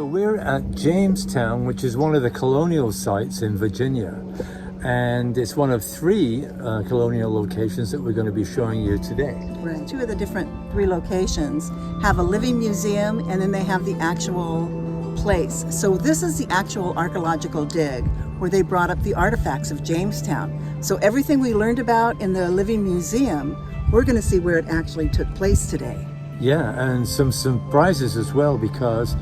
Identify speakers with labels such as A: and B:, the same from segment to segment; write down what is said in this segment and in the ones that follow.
A: So we're at Jamestown, which is one of the colonial sites in Virginia. And it's one of three colonial locations that we're going to be showing you today.
B: Right. Two of the three locations have a living museum, and then they have the actual place. So this is the actual archaeological dig where they brought up the artifacts of Jamestown. So everything we learned about in the living museum, we're going to see where it actually took place today.
A: Yeah, and some surprises as well, because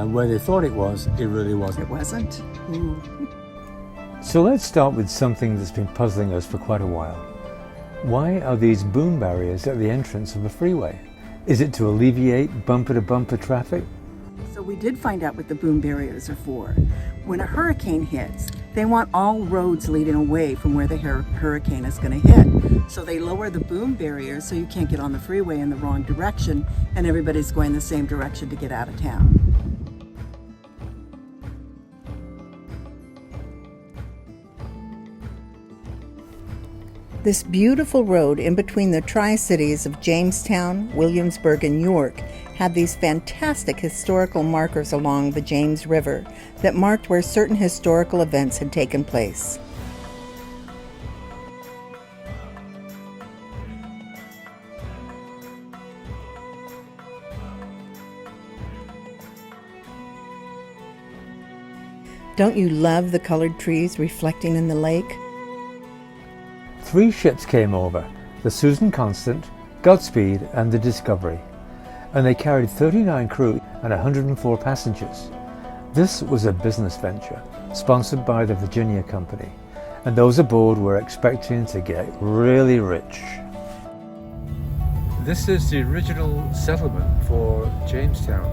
A: where they thought it was, it really wasn't.
B: It wasn't? Ooh.
A: So let's start with something that's been puzzling us for quite a while. Why are these boom barriers at the entrance of a freeway? Is it to alleviate bumper-to-bumper traffic?
B: So we did find out what the boom barriers are for. When a hurricane hits, they want all roads leading away from where the hurricane is going to hit. So they lower the boom barriers so you can't get on the freeway in the wrong direction and everybody's going the same direction to get out of town. This beautiful road in between the Tri-Cities of Jamestown, Williamsburg, and York had these fantastic historical markers along the James River that marked where certain historical events had taken place. Don't you love the colored trees reflecting in the lake?
A: 3 ships came over, the Susan Constant, Godspeed, and the Discovery, and they carried 39 crew and 104 passengers. This was a business venture, sponsored by the Virginia Company, and those aboard were expecting to get really rich. This is the original settlement for Jamestown,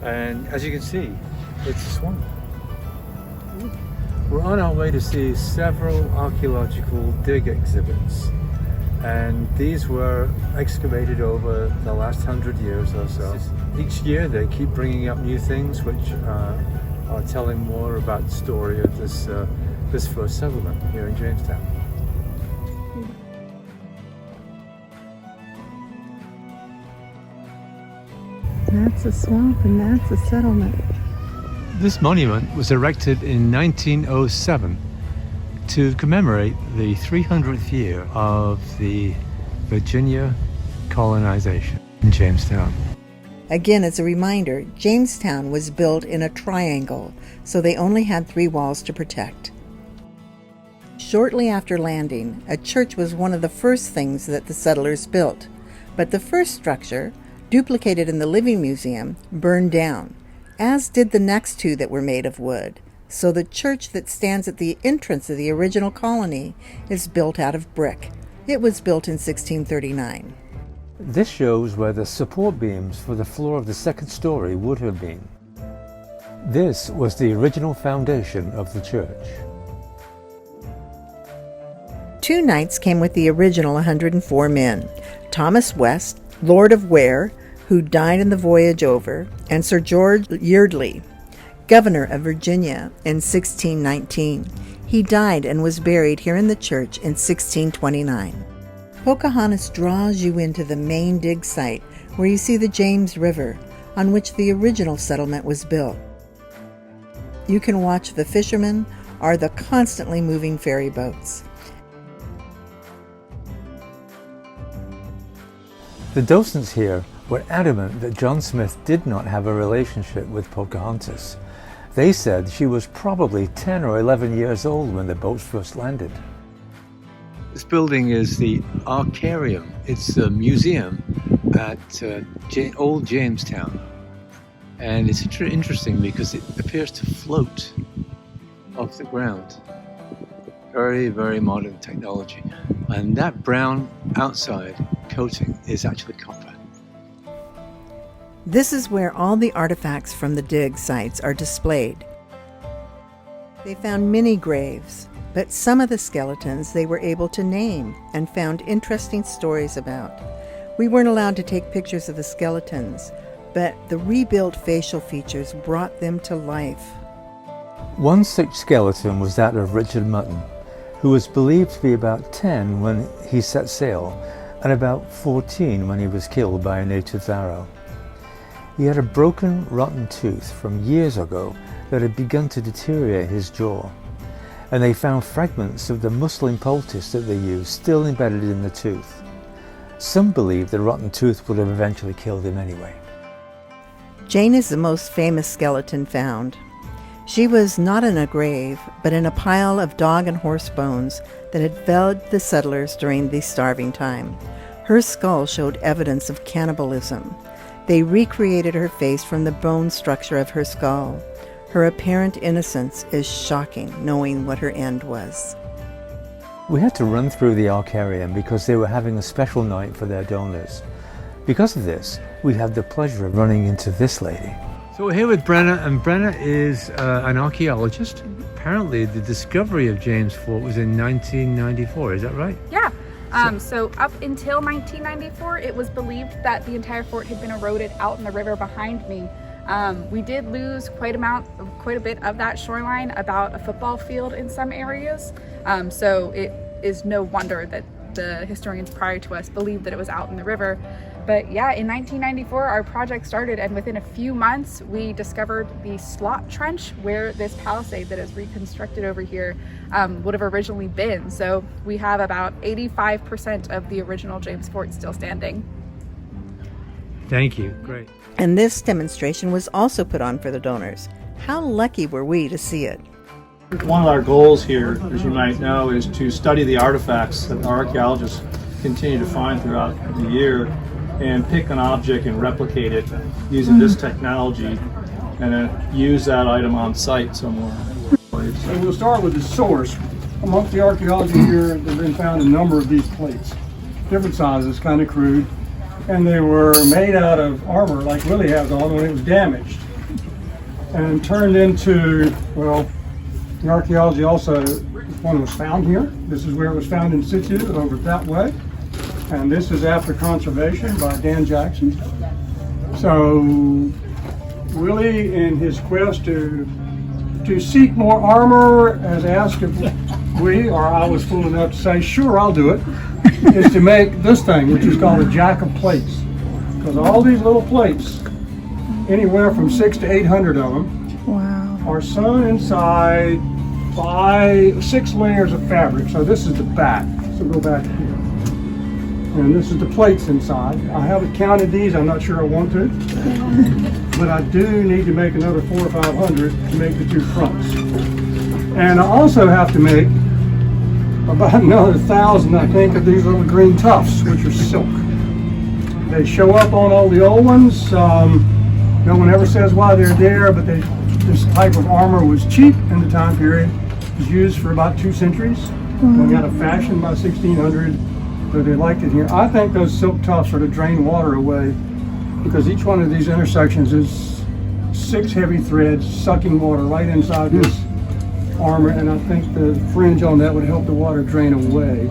A: and as you can see, it's a swamp. We're on our way to see several archaeological dig exhibits, and these were excavated over the last 100 years or so. Each year they keep bringing up new things which are telling more about the story of this first settlement here in Jamestown.
B: That's a swamp and that's a settlement.
A: This monument was erected in 1907 to commemorate the 300th year of the Virginia colonization in Jamestown.
B: Again, as a reminder, Jamestown was built in a triangle, so they only had 3 walls to protect. Shortly after landing, a church was one of the first things that the settlers built, but the first structure, duplicated in the Living Museum, burned down, as did the next 2 that were made of wood. So the church that stands at the entrance of the original colony is built out of brick. It was built in 1639.
A: This shows where the support beams for the floor of the second story would have been. This was the original foundation of the church.
B: 2 knights came with the original 104 men. Thomas West, Lord of Ware, who died in the voyage over, and Sir George Yeardley, governor of Virginia in 1619. He died and was buried here in the church in 1629. Pocahontas draws you into the main dig site where you see the James River, on which the original settlement was built. You can watch the fishermen or the constantly moving ferry boats.
A: The docents here were adamant that John Smith did not have a relationship with Pocahontas. They said she was probably 10 or 11 years old when the boats first landed. This building is the Archaearium. It's a museum at Old Jamestown. And it's interesting because it appears to float off the ground. Very, very modern technology. And that brown outside coating is actually copper. This is where all the artifacts from the dig sites are displayed. They found many graves, but some of the skeletons they were able to name and found interesting stories about. We weren't allowed to take pictures of the skeletons, but the rebuilt facial features brought them to life. One such skeleton was that of Richard Mutton, who was believed to be about 10 when he set sail and about 14 when he was killed by a native's arrow. He had a broken, rotten tooth from years ago that had begun to deteriorate his jaw, and they found fragments of the muslin poultice that they used still embedded in the tooth. Some believe the rotten tooth would have eventually killed him anyway.
B: Jane is the most famous skeleton found. She was not in a grave, but in a pile of dog and horse bones that had felled the settlers during the starving time. Her skull showed evidence of cannibalism. They recreated her face from the bone structure of her skull. Her apparent innocence is shocking, knowing what her end was.
A: We had to run through the Archaearium because they were having a special night for their donors. Because of this, we had the pleasure of running into this lady. So we're here with Brenna, and Brenna is an archaeologist. Apparently the discovery of James Fort was in 1994, is that right?
C: Yeah. So up until 1994, it was believed that the entire fort had been eroded out in the river behind me. We did lose quite a bit of that shoreline, about a football field in some areas. So it is no wonder that the historians prior to us believed that it was out in the river. But yeah, in 1994, our project started, and within a few months, we discovered the slot trench where this palisade that is reconstructed over here would have originally been. So we have about 85% of the original James Fort still standing.
A: Thank you, great.
B: And this demonstration was also put on for the donors. How lucky were we to see it?
D: One of our goals here, as you might know, is to study the artifacts that archaeologists continue to find throughout the year and pick an object and replicate it using this technology and then use that item on site somewhere.
E: So we'll start with the source. Amongst the archaeology here, there have been found a number of these plates, different sizes, kind of crude, and they were made out of armor like Willie has on when it was damaged and turned into, well, the archaeology also, one was found here. This is where it was found in situ, over that way. And this is after conservation by Dan Jackson. So Willie, in his quest to seek more armor, has asked if we, or I was fool enough to say, sure, I'll do it, is to make this thing, which is called a jack of plates. Because all these little plates, anywhere from 600 to 800 of them, are sewn inside by 6 layers of fabric. So this is the back. So go back here. And this is the plates inside. I haven't counted these, I'm not sure I want to. But I do need to make another 400 or 500 to make the 2 fronts. And I also have to make about another 1,000, I think, of these little green tufts, which are silk. They show up on all the old ones. No one ever says why they're there, but this type of armor was cheap in the time period. It was used for about 2 centuries. Went out of fashion by 1600. But they liked it here. I think those silk tufts are to drain water away, because each one of these intersections is 6 heavy threads sucking water right inside this armor, and I think the fringe on that would help the water drain away.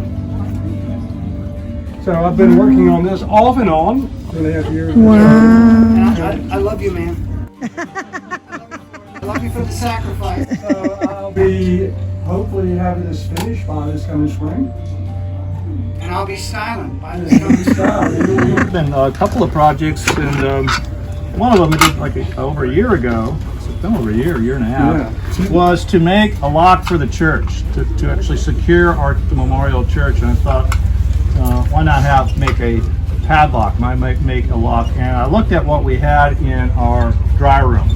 E: So I've been working on this off and on for 2.5 years.
F: And I love you, man. I love you for the sacrifice.
E: So I'll be hopefully having this finished by this coming spring.
F: And I'll be silent by this coming spring.
D: There's been a couple of projects, and one of them I did like over a year ago. It's been over a year and a half. Was to make a lock for the church, to actually secure the memorial church. And I thought, why not make a padlock? Might make a lock. And I looked at what we had in our dry room,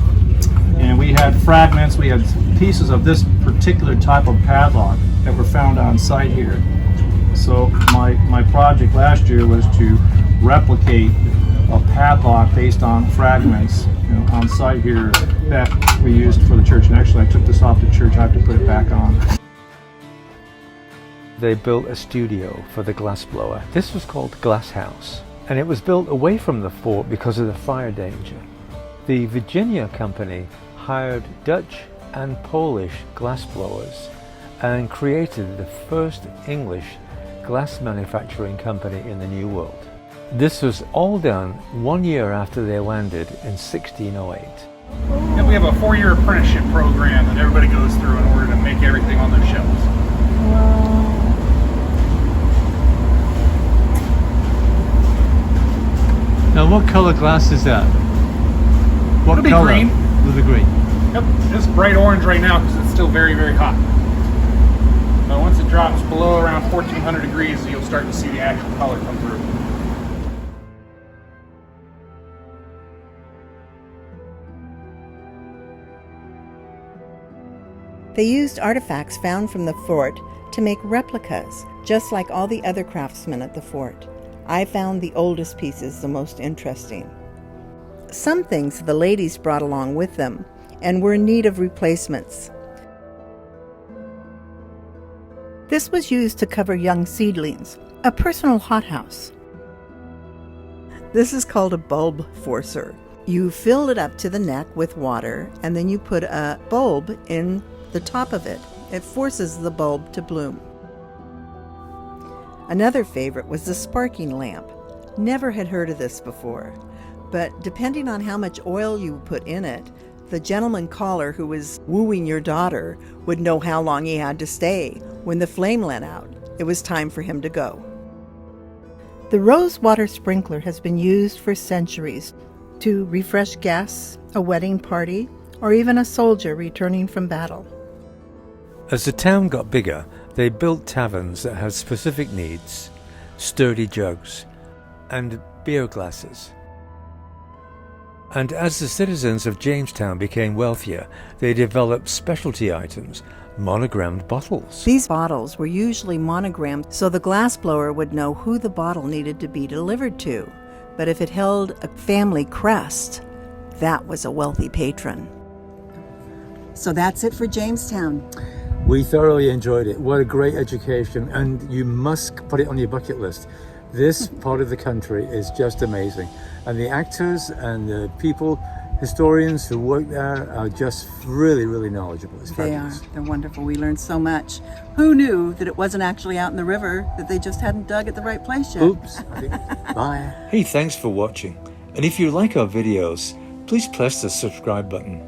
D: and we had fragments. We had pieces of this particular type of padlock that were found on site here. So my project last year was to replicate a padlock based on fragments, on site here that we used for the church. And actually, I took this off the church. I have to put it back on.
A: They built a studio for the glassblower. This was called Glass House, and it was built away from the fort because of the fire danger. The Virginia company hired Dutch and Polish glassblowers and created the first English glass manufacturing company in the New World. This was all done 1 year after they landed in 1608.
G: And we have a 4-year apprenticeship program that everybody goes through in order to make everything on their shelves.
A: Now what color glass is that?
D: What
G: It'll be
D: color?
G: green.
D: It'll be green.
G: Yep, it's bright orange right now because it's still very, very hot. But once it drops below around 1400 degrees, you'll start to see the actual color come through.
B: They used artifacts found from the fort to make replicas, just like all the other craftsmen at the fort. I found the oldest pieces the most interesting. Some things the ladies brought along with them and were in need of replacements. This was used to cover young seedlings, a personal hothouse. This is called a bulb forcer. You fill it up to the neck with water, and then you put a bulb in the top of it. It forces the bulb to bloom. Another favorite was the sparking lamp. Never had heard of this before, but depending on how much oil you put in it, the gentleman caller who was wooing your daughter would know how long he had to stay. When the flame went out, it was time for him to go. The rose water sprinkler has been used for centuries to refresh guests, a wedding party, or even a soldier returning from battle.
A: As the town got bigger, they built taverns that had specific needs, sturdy jugs, and beer glasses. And as the citizens of Jamestown became wealthier, they developed specialty items, monogrammed bottles.
B: These bottles were usually monogrammed so the glassblower would know who the bottle needed to be delivered to. But if it held a family crest, that was a wealthy patron. So that's it for Jamestown.
A: We thoroughly enjoyed it. What a great education, and you must put it on your bucket list. This part of the country is just amazing. And the actors and the people, historians who work there are just really, really knowledgeable. It's fabulous.
B: They are. They're wonderful. We learned so much. Who knew that it wasn't actually out in the river, that they just hadn't dug at the right place yet?
A: Oops. Bye. Hey, thanks for watching. And if you like our videos, please press the subscribe button.